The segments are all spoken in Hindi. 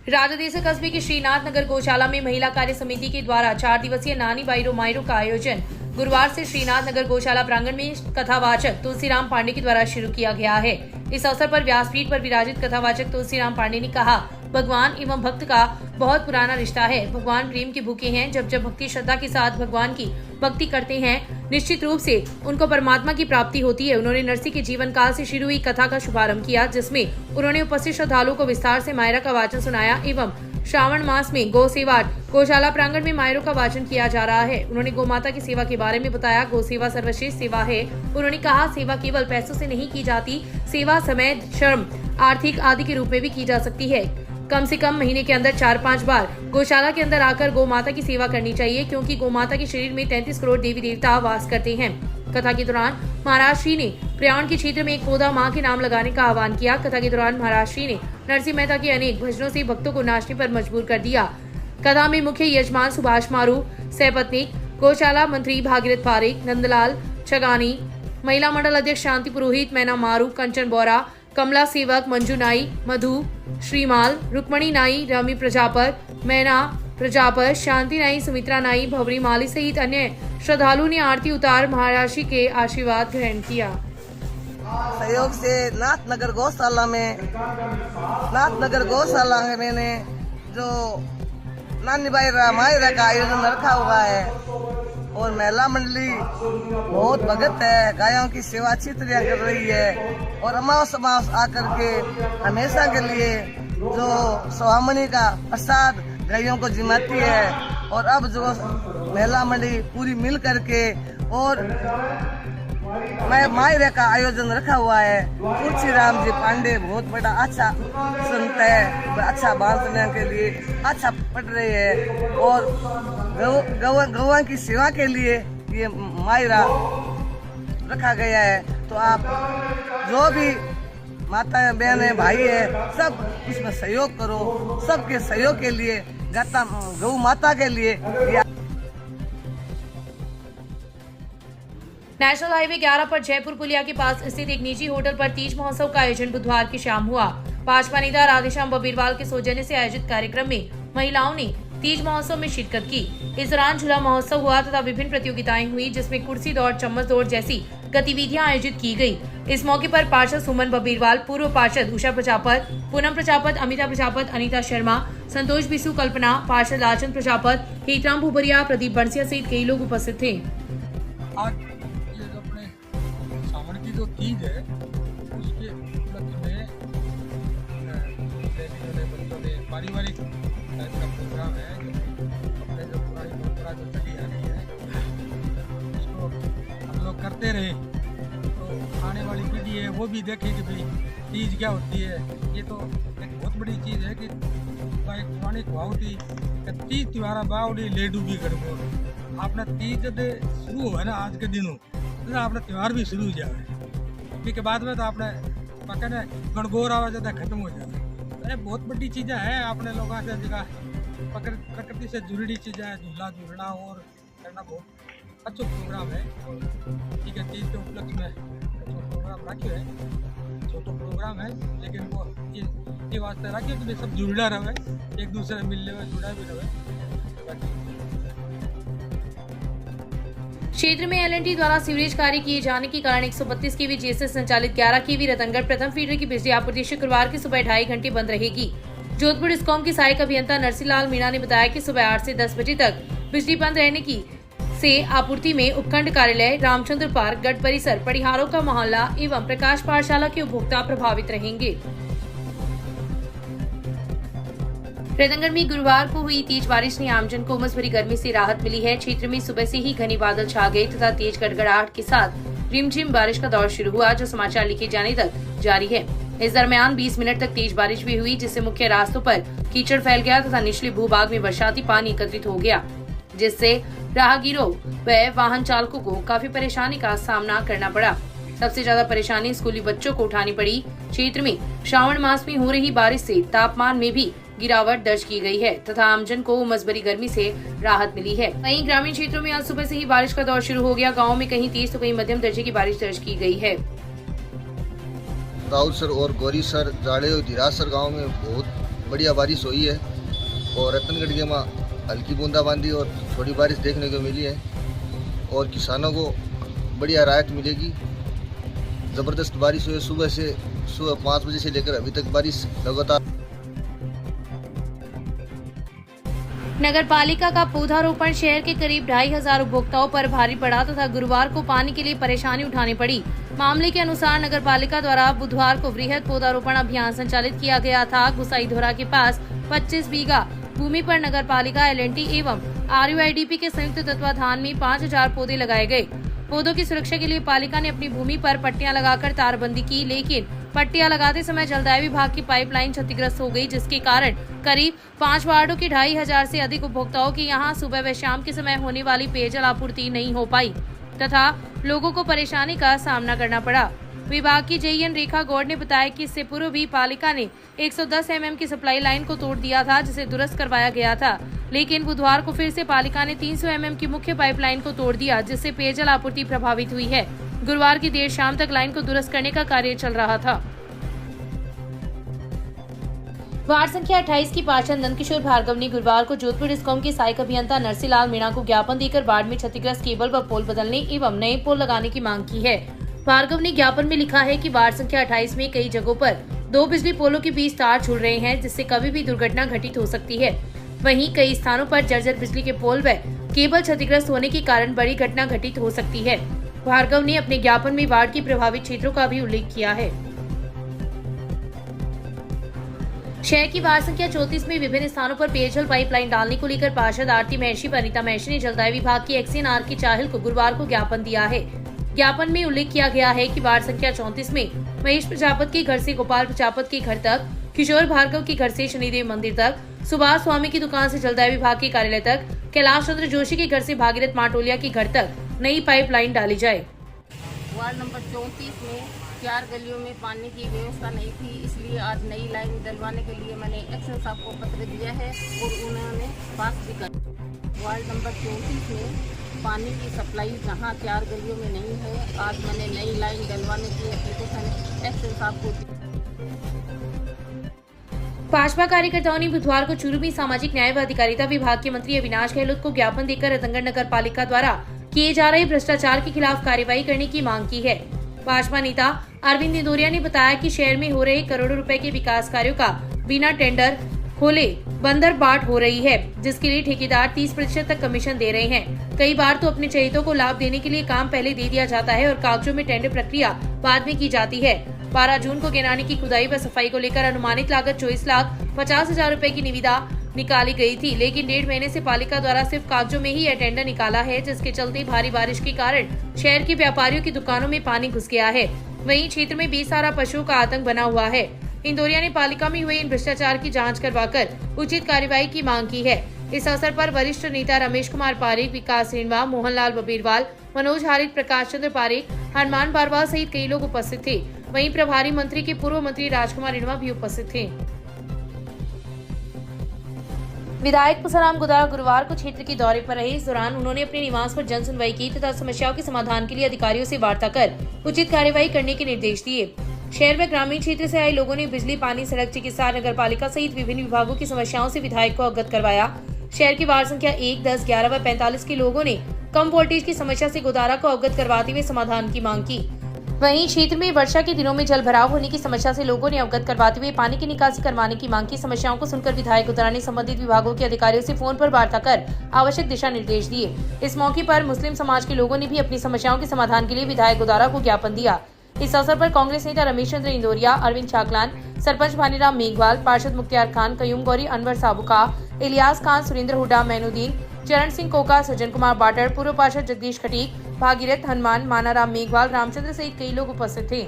राजादेसा कस्बे के श्रीनाथ नगर गौशाला में महिला कार्य समिति के द्वारा 4 दिवसीय नानी बाईरो मायरो का आयोजन गुरुवार से श्रीनाथ नगर गौशाला प्रांगण में कथावाचक तुलसीराम पांडे के द्वारा शुरू किया गया है। इस अवसर पर व्यासपीठ पर विराजित कथावाचक तुलसीराम पांडे ने कहा, भगवान एवं भक्त का बहुत पुराना रिश्ता है। भगवान प्रेम के भूखे हैं। जब जब भक्ति श्रद्धा के साथ भगवान की भक्ति करते हैं, निश्चित रूप से उनको परमात्मा की प्राप्ति होती है। उन्होंने नरसी के जीवन काल से शुरू हुई कथा का शुभारंभ किया, जिसमें उन्होंने उपस्थित श्रद्धालुओं को विस्तार से मायरा का वाचन सुनाया एवं श्रावण मास में गौ सेवा गौशाला प्रांगण में मायरों का वाचन किया जा रहा है। उन्होंने गौ माता की सेवा के बारे में बताया। गौ सेवा सर्वश्रेष्ठ सेवा है। उन्होंने कहा, सेवा केवल पैसों से नहीं की जाती, सेवा समय, श्रम, आर्थिक आदि के रूप में भी की जा सकती है। कम से कम महीने के अंदर 4-5 बार गौशाला के अंदर आकर गौ माता की सेवा करनी चाहिए, क्योंकि गौ माता के शरीर में 33 करोड़ देवी देवता वास करते हैं। कथा के दौरान महाराज श्री ने प्रयाण के क्षेत्र में एक पौधा मां के नाम लगाने का आह्वान किया। कथा के दौरान महाराज श्री ने नरसिंह मेहता के अनेक भजनों से भक्तों को नाचने पर मजबूर कर दिया। कथा में मुख्य यजमान सुभाष मारू, सहपत्नी गौशाला मंत्री भागीरथ पारेख, नंदलाल छगानी, महिला मंडल अध्यक्ष शांति पुरोहित, मैना मारू, कंचन बोरा, कमला सेवक, मंजू नाई, मधु श्रीमाल, रुक्मणी नाई, रमी प्रजापत, मैना प्रजापत, शांति नाई, सुमित्रा नाई, भवरी माली सहित अन्य श्रद्धालुओं ने आरती उतार महाराज के आशीर्वाद ग्रहण किया। सहयोग से नाथ नगर गौशाला में मैंने जो नानी बाईरा मायरा का आयोजन रखा हुआ है और महिला मंडली बहुत भगत है, गायों की सेवा अच्छी तरह कर रही है और अमावस आकर के हमेशा के लिए जो स्वामनी का प्रसाद गायों को जिमाती है। और अब जो महिला मंडली पूरी मिल करके और मायरे का आयोजन रखा हुआ है। तुलसीराम जी पांडे बहुत बड़ा अच्छा संत है, अच्छा बांटने के लिए अच्छा पढ़ रहे हैं और गौवा की सेवा के लिए ये मायरा रखा गया है। तो आप जो भी माता बहन है, भाई है, सब इसमें सहयोग करो। सबके सहयोग के लिए गौ माता के लिए नेशनल हाईवे 11 पर जयपुर पुलिया के पास स्थित एक निजी होटल पर तीज महोत्सव का आयोजन बुधवार की शाम हुआ। भाजपा नेता राधेश्याम बबीरवाल के सौजन्य से आयोजित कार्यक्रम में महिलाओं ने तीज महोत्सव में शिरकत की। इस दौरान झूला महोत्सव हुआ तथा विभिन्न प्रतियोगिताएं हुई, जिसमें कुर्सी दौड़, चम्मच दौड़ जैसी गतिविधियां आयोजित की गई। इस मौके पर पार्षद सुमन बबीरवाल, पूर्व पार्षद उषा प्रजापत, पूनम प्रजापत, अमिता प्रजापत, अनीता शर्मा, संतोष बिसु, कल्पना, पार्षद लालचंद प्रजापत, हेतराम भुबरिया, प्रदीप बंसिया सहित कई लोग उपस्थित थे। आज ये जो अपने सावन की जो तीज है उसके उपलक्ष्य में बच्चों ने पारिवारिक टाइप का प्रोग्राम है। अपने जो पुरानी परंपरा जो चली आ रही है उसको हम लोग करते रहे तो आने वाली पीढ़ी है वो भी देखे कि भाई तीज क्या होती है। ये तो एक बहुत बड़ी चीज़ है कि एक पुरानी खुआवटी तीज त्योहारा बावड़ी लेडू भी गड़बो आपने तीज जब शुरू हो है ना आज के दिनों तो आपने त्यौहार भी शुरू हो जाए, फिर के बाद में तो आपने पकड़े गणगौर आवा ज़्यादा खत्म हो जाए। अरे बहुत बड़ी चीज़ें हैं अपने लोगों से जगह प्रकृति से जुड़ी चीज़ें हैं, झूला झूलना और करना बहुत अच्छा प्रोग्राम है। ठीक है, तीज के उपलक्ष्य में अच्छा प्रोग्राम रखे है, छोटा प्रोग्राम है लेकिन वो ये वास्ते रखे कि सब जुड़ा रहे, एक दूसरे मिलने में जुड़ा भी रहे। क्षेत्र में एल&टी द्वारा सीवरेज कार्य किए जाने के कारण 132 केवी जेएसएस संचालित 11 केवी रतनगढ़ प्रथम फीडर की बिजली आपूर्ति शुक्रवार की सुबह 2.5 घंटे बंद रहेगी। जोधपुर डिस्कॉम के सहायक अभियंता नरसिंहलाल मीणा ने बताया कि सुबह 8 से 10 बजे तक बिजली बंद रहने की से आपूर्ति में उपखंड कार्यालय, रामचंद्र पार्क, गढ़ परिसर, पड़िहारों का मोहल्ला एवं प्रकाश पाठशाला के उपभोक्ता प्रभावित रहेंगे। रतनगढ़ में गुरुवार को हुई तेज बारिश ने आमजन को उमस भरी गर्मी से राहत मिली है। क्षेत्र में सुबह से ही घने बादल छा गए तथा तेज गड़गड़ाहट के साथ रिमझिम बारिश का दौर शुरू हुआ, जो समाचार लिखे जाने तक जारी है। इस दरमियान 20 मिनट तक तेज बारिश भी हुई, जिससे मुख्य रास्तों पर कीचड़ फैल गया तथा निचले भूभाग में बरसाती पानी एकत्रित हो गया, जिससे राहगीरों व वाहन चालकों को काफी परेशानी का सामना करना पड़ा। सबसे ज्यादा परेशानी स्कूली बच्चों को उठानी पड़ी। क्षेत्र में श्रावण मास में हो रही बारिश से तापमान में भी गिरावट दर्ज की गई है तथा आमजन को उमस भरी गर्मी से राहत मिली है। वहीं ग्रामीण क्षेत्रों में आज सुबह से ही बारिश का दौर शुरू हो गया। गाँव में कहीं तेज तो कहीं मध्यम दर्जे की बारिश दर्ज की गई है। राउतसर और गौरीसर, जाड़े और धीरासर गाँव में बहुत बढ़िया बारिश हुई है और रतनगढ़ के में हल्की बूंदाबांदी और थोड़ी बारिश देखने को मिली है और किसानों को बढ़िया राहत मिलेगी। ज़बरदस्त बारिश हुई है, सुबह 5 बजे से लेकर अभी तक बारिश लगातार। नगर पालिका का पौधारोपण शहर के करीब 2500 उपभोक्ताओं पर भारी पड़ा तथा गुरुवार को पानी के लिए परेशानी उठानी पड़ी। मामले के अनुसार नगर पालिका द्वारा बुधवार को वृहद पौधारोपण अभियान संचालित किया गया था। गुसाईधोरा के पास 25 बीघा भूमि पर नगर पालिका LNT एवं RUIDP के संयुक्त तत्वाधान में 5000 पौधे लगाए गए। पौधों की सुरक्षा के लिए पालिका ने अपनी भूमि पर पट्टियां लगाकर तारबंदी की, लेकिन पट्टियां लगाते समय जलदाय विभाग की पाइपलाइन क्षतिग्रस्त हो गई, जिसके कारण करीब 5 वार्डों के 2500 से अधिक उपभोक्ताओं की यहां सुबह व शाम के समय होने वाली पेयजल आपूर्ति नहीं हो पाई तथा लोगों को परेशानी का सामना करना पड़ा। विभाग की JN रेखा गौड़ ने बताया कि इससे पूर्व भी पालिका ने 110 mm की सप्लाई लाइन को तोड़ दिया था, जिसे दुरुस्त करवाया गया था, लेकिन बुधवार को फिर से पालिका ने 300 mm की मुख्य पाइपलाइन को तोड़ दिया, जिससे पेयजल आपूर्ति प्रभावित हुई है। गुरुवार की देर शाम तक लाइन को दुरुस्त करने का कार्य चल रहा था। वार्ड संख्या 28 की पार्षद नंदकिशोर भार्गव ने गुरुवार को जोधपुर डिस्कॉम के सहायक अभियंता नरसिलाल मीणा को ज्ञापन देकर वार्ड में क्षतिग्रस्त केबल व पोल बदलने एवं नए पोल लगाने की मांग की है। भार्गव ने ज्ञापन में लिखा है कि वार्ड संख्या 28 में कई जगहों पर 2 बिजली पोलों के बीच तार झूल रहे हैं, जिससे कभी भी दुर्घटना घटित हो सकती है। वहीं कई स्थानों पर जर्जर बिजली के पोल व केबल क्षतिग्रस्त होने के कारण बड़ी घटना घटित हो सकती है। भार्गव ने अपने ज्ञापन में वार्ड के प्रभावित क्षेत्रों का भी उल्लेख किया है। शहर की वार्ड संख्या 34 में विभिन्न स्थानों पर पेयजल पाइपलाइन डालने को लेकर पार्षद आरती महर्षि व अनिता महर्षि ने जलदाय विभाग की XNR की चाहल को गुरुवार को ज्ञापन दिया है। ज्ञापन में उल्लेख किया गया है कि वार्ड संख्या 34 में महेश प्रजापत के घर से गोपाल प्रजापत के घर तक, किशोर भार्गव के घर से शनिदेव मंदिर तक, सुभाष स्वामी की दुकान से जलदाय विभाग के कार्यालय तक, कैलाश चंद्र जोशी के घर से भागीरथ माटोलिया के घर तक नई पाइपलाइन डाली जाए। वार्ड नंबर 34 में 4 गलियों में पानी की व्यवस्था नहीं थी, इसलिए आज नई लाइन डलवाने के लिए मैंने एक्शन साहब को पत्र दिया है और उन्होंने पास भी कर। वार्ड नंबर 34 में पानी की सप्लाई जहां 4 गलियों में नहीं है, आज मैंने नई लाइन डलवाने की एप्लीकेशन एक्शन साहब को दी। भाजपा कार्यकर्ताओं ने बुधवार को चूरू में सामाजिक न्याय व अधिकारिता विभाग के मंत्री अविनाश गहलोत को ज्ञापन देकर रतनगढ़ नगर पालिका द्वारा किए जा रहे भ्रष्टाचार के खिलाफ कार्रवाई करने की मांग की है। भाजपा नेता अरविंद निदोरिया ने बताया कि शहर में हो रहे करोड़ों रुपए के विकास कार्यों का बिना टेंडर खोले बंदर बाट हो रही है, जिसके लिए ठेकेदार 30% तक कमीशन दे रहे हैं। कई बार तो अपने चहेतों को लाभ देने के लिए काम पहले दे दिया जाता है और कागजों में टेंडर प्रक्रिया बाद में की जाती है। 12 जून को गेनानी की खुदाई व सफाई को लेकर अनुमानित लागत 24,50,000 रुपए की निविदा निकाली गई थी, लेकिन 1.5 महीने से पालिका द्वारा सिर्फ कागजों में ही यह टेंडर निकाला है, जिसके चलते भारी बारिश के कारण शहर के व्यापारियों की दुकानों में पानी घुस गया है। वहीं क्षेत्र में बेसहारा पशुओं का आतंक बना हुआ है। इंदौरिया ने पालिका में हुए इन भ्रष्टाचार की जांच करवाकर उचित कार्रवाई की मांग की है। इस अवसर पर वरिष्ठ नेता रमेश कुमार पारेख, विकास रेणवा, मोहनलाल बबीरवाल, मनोज हारिक, प्रकाश चंद्र पारेख, हनुमान बारवाल सहित कई लोग उपस्थित थे। वहीं प्रभारी मंत्री के पूर्व मंत्री राजकुमार रेणवा भी उपस्थित थे। विधायक पुष्पराम गुदारा गुरुवार को क्षेत्र के दौरे पर रहे। इस दौरान उन्होंने अपने निवास पर जन सुनवाई की तथा समस्याओं के समाधान के लिए अधिकारियों से वार्ता कर उचित कार्रवाई करने के निर्देश दिए। शहर व ग्रामीण क्षेत्र से आए लोगों ने बिजली, पानी, सड़क, चिकित्सा, नगर पालिका सहित विभिन्न विभागों की समस्याओं से विधायक को अवगत करवाया। शहर की वार्ड संख्या 1, 10, 11 व 45 के लोगों ने कम वोल्टेज की समस्या से गुदारा को अवगत करवाते हुए समाधान की मांग की। वहीं क्षेत्र में वर्षा के दिनों में जल भराव होने की समस्या से लोगों ने अवगत करवाते हुए पानी की निकासी करवाने की मांग की। समस्याओं को सुनकर विधायक गुदारा ने संबंधित विभागों के अधिकारियों से फोन पर वार्ता कर आवश्यक दिशा निर्देश दिए। इस मौके पर मुस्लिम समाज के लोगों ने भी अपनी समस्याओं के समाधान के लिए विधायक गुदारा को ज्ञापन दिया। इस अवसर पर कांग्रेस नेता रमेश चंद्र इंदौरिया, अरविंद चाकलान, सरपंच भानीराम मेघवाल, पार्षद मुख्तियार खान, कयूम गौरी, अनवर साबुका, इलियास खान, सुरेंद्र हुड्डा, मैनुद्दीन, चरण सिंह कोका, सज्जन कुमार बाटर, पूर्व पार्षद जगदीश खटीक, भागीरथ हनुमान, मानाराम मेघवाल, रामचंद्र सहित कई लोग उपस्थित थे।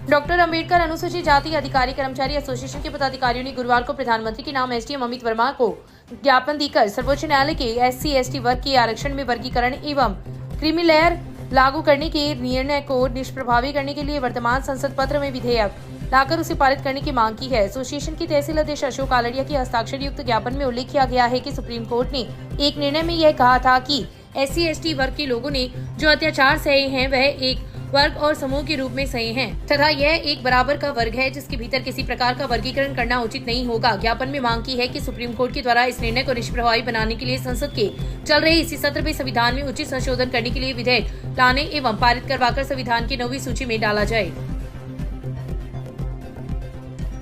डॉक्टर अंबेडकर अनुसूचित जाति अधिकारी कर्मचारी एसोसिएशन के पदाधिकारियों ने गुरुवार को प्रधानमंत्री के नाम एसडीएम अमित वर्मा को ज्ञापन देकर सर्वोच्च न्यायालय के SC/ST वर्ग के आरक्षण में वर्गीकरण एवं क्रीमी लेयर लागू करने के निर्णय को निष्प्रभावी करने के लिए वर्तमान संसद पत्र में विधेयक लाकर उसे पारित करने की मांग की है। एसोसिएशन की तहसील अध्यक्ष अशोक आलड़िया के हस्ताक्षर युक्त ज्ञापन में उल्लेख किया गया है कि सुप्रीम कोर्ट ने एक निर्णय में यह कहा था कि SC/ST वर्ग के लोगों ने जो अत्याचार सहे हैं वह एक वर्ग और समूह के रूप में सही हैं तथा यह एक बराबर का वर्ग है जिसके भीतर किसी प्रकार का वर्गीकरण करना उचित नहीं होगा। ज्ञापन में मांग की है कि सुप्रीम कोर्ट के द्वारा इस निर्णय को निष्प्रभावी बनाने के लिए संसद के चल रहे इसी सत्र में संविधान में उचित संशोधन करने के लिए विधेयक लाने एवं पारित करवाकर संविधान की 9वीं सूची में डाला जाए।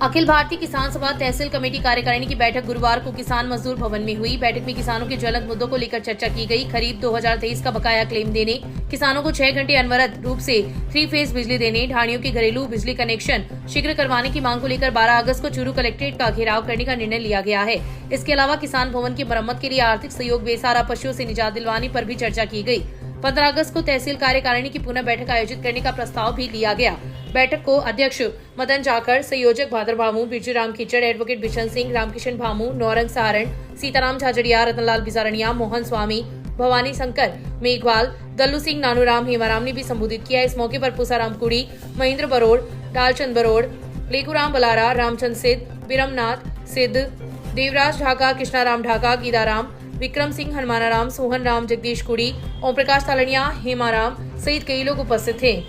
अखिल भारतीय किसान सभा तहसील कमेटी कार्यकारिणी की बैठक गुरुवार को किसान मजदूर भवन में हुई। बैठक में किसानों के ज्वलंत मुद्दों को लेकर चर्चा की गई। खरीफ 2023 का बकाया क्लेम देने, किसानों को 6 घंटे अनवरत रूप से 3 फेज बिजली देने, ढाणियों के घरेलू बिजली कनेक्शन शीघ्र करवाने की मांग को लेकर 12 अगस्त को चूरू कलेक्ट्रेट का घेराव करने का निर्णय लिया गया है। इसके अलावा किसान भवन की मरम्मत के लिए आर्थिक सहयोग, बेसहारा पशुओं से निजात दिलवाने पर भी चर्चा की गई। 15 अगस्त को तहसील कार्यकारिणी की पुनः बैठक आयोजित करने का प्रस्ताव भी लिया गया। बैठक को अध्यक्ष मदन जाकर, संयोजक भादर भामू, बिरजूराम खिचड़, एडवोकेट बिशन सिंह, रामकिशन भामू, नौरंग सहारण, सीताराम झाझड़िया, रतनलाल बिजारनिया, मोहन स्वामी, भवानी शंकर मेघवाल, दल्लू सिंह, नानूराम हेमाराम ने भी संबोधित किया। इस मौके पर पूसाराम कुड़ी, महेंद्र बरोड़, डालचंद बरोड़, लेकुराम बलारा, रामचंद सिद्ध, बिरमनाथ सिद्ध, देवराज ढाका, कृष्णाराम ढाका, गीदाराम, विक्रम सिंह, हनुमानाराम, सोहन राम, जगदीश कुड़ी, ओम प्रकाश तालड़िया, हेमाराम सहित कई लोग उपस्थित थे।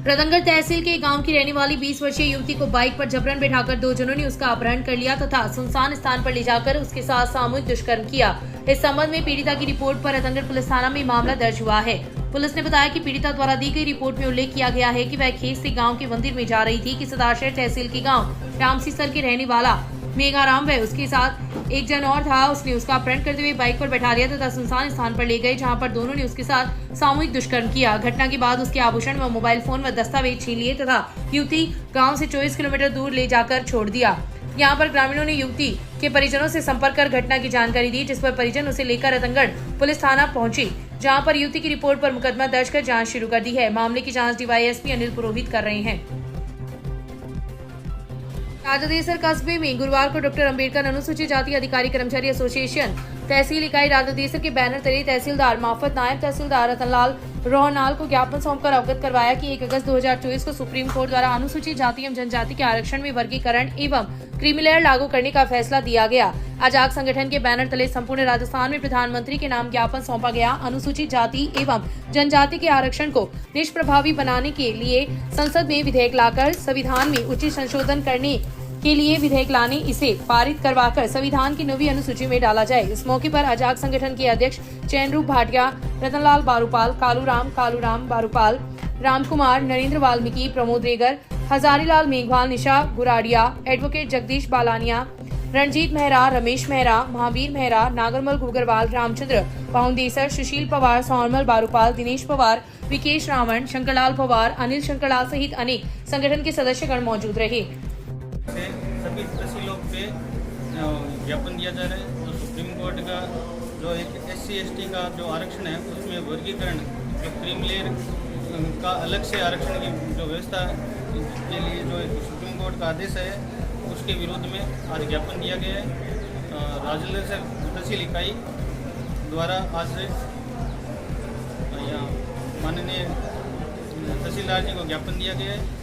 रतनगढ़ तहसील के गांव की रहने वाली 20 वर्षीय युवती को बाइक पर जबरन बैठाकर 2 जनों ने उसका अपहरण कर लिया तथा सुनसान स्थान पर ले जाकर उसके साथ सामूहिक दुष्कर्म किया। इस संबंध में पीड़िता की रिपोर्ट पर रतनगढ़ पुलिस थाना में मामला दर्ज हुआ है। पुलिस ने बताया कि पीड़िता द्वारा दी गई रिपोर्ट में उल्लेख किया गया है कि वह खेत से गाँव के मंदिर में जा रही थी कि सदाशहर तहसील के गाँव रामसीसर के रहने वाला मेघाराम व उसके साथ एक जन और था। उसने उसका अपहरण करते हुए बाइक पर बैठा दिया तथा सुनसान स्थान पर ले गए, जहां पर दोनों ने उसके साथ सामूहिक दुष्कर्म किया। घटना के बाद उसके आभूषण व मोबाइल फोन व दस्तावेज छीन लिए तथा युवती गांव से 24 किलोमीटर दूर ले जाकर छोड़ दिया। यहां पर ग्रामीणों ने युवती के परिजनों से संपर्क कर घटना की जानकारी दी, जिस पर परिजन उसे लेकर रतनगढ़ पुलिस थाना पहुंची, जहां पर युवती की रिपोर्ट पर मुकदमा दर्ज कर जाँच शुरू कर दी है। मामले की जाँच डीवाईएसपी अनिल पुरोहित कर रहे हैं। राजादेसर कस्बे में गुरुवार को डॉक्टर अंबेडकर अनुसूचित जाति अधिकारी कर्मचारी एसोसिएशन तहसील इकाई राजादेसर के बैनर तले तहसीलदार मार्फत नायब तहसीलदार रतनलाल रोहनाल को ज्ञापन सौंपकर अवगत करवाया कि 1 अगस्त 2024 को सुप्रीम कोर्ट द्वारा अनुसूचित जाति एवं जनजाति के आरक्षण में वर्गीकरण एवं क्रीमी लागू करने का फैसला दिया गया। आजाद संगठन के बैनर तले संपूर्ण राजस्थान में प्रधानमंत्री के नाम ज्ञापन सौंपा गया। अनुसूचित जाति एवं जनजाति के आरक्षण को निष्प्रभावी बनाने के लिए संसद में विधेयक लाकर संविधान में उचित संशोधन करने के लिए विधेयक लाने इसे पारित करवाकर संविधान की 9वीं अनुसूची में डाला जाए। इस मौके पर आजाद संगठन के अध्यक्ष चैनरूप भाटिया, रतनलाल बारूपाल, कालूराम बारूपाल, रामकुमार, नरेंद्र वाल्मीकि, प्रमोद रेगर, हजारीलाल मेघवाल, निशा गुराडिया, एडवोकेट जगदीश बालानिया, रणजीत मेहरा, रमेश मेहरा, महावीर मेहरा, नागरमल गुगरवाल, रामचंद्र पाउंडेसर, सुशील पवार, सौरमल बारूपाल, दिनेश पवार, विकेश रावण, शंकरलाल पवार, अनिल शंकरलाल सहित अनेक संगठन के सदस्यगण मौजूद रहे। सभी तहसीलों पे ज्ञापन दिया जा रहा है। तो सुप्रीम कोर्ट का जो एक SC/ST का जो आरक्षण है उसमें वर्गीकरण, जो क्रीमी लेयर का अलग से आरक्षण की जो व्यवस्था के लिए जो सुप्रीम कोर्ट का आदेश है उसके विरोध में आज ज्ञापन दिया गया है। राजदेसर तहसील इकाई द्वारा आज यहाँ माननीय तहसीलदार जी को ज्ञापन दिया गया है।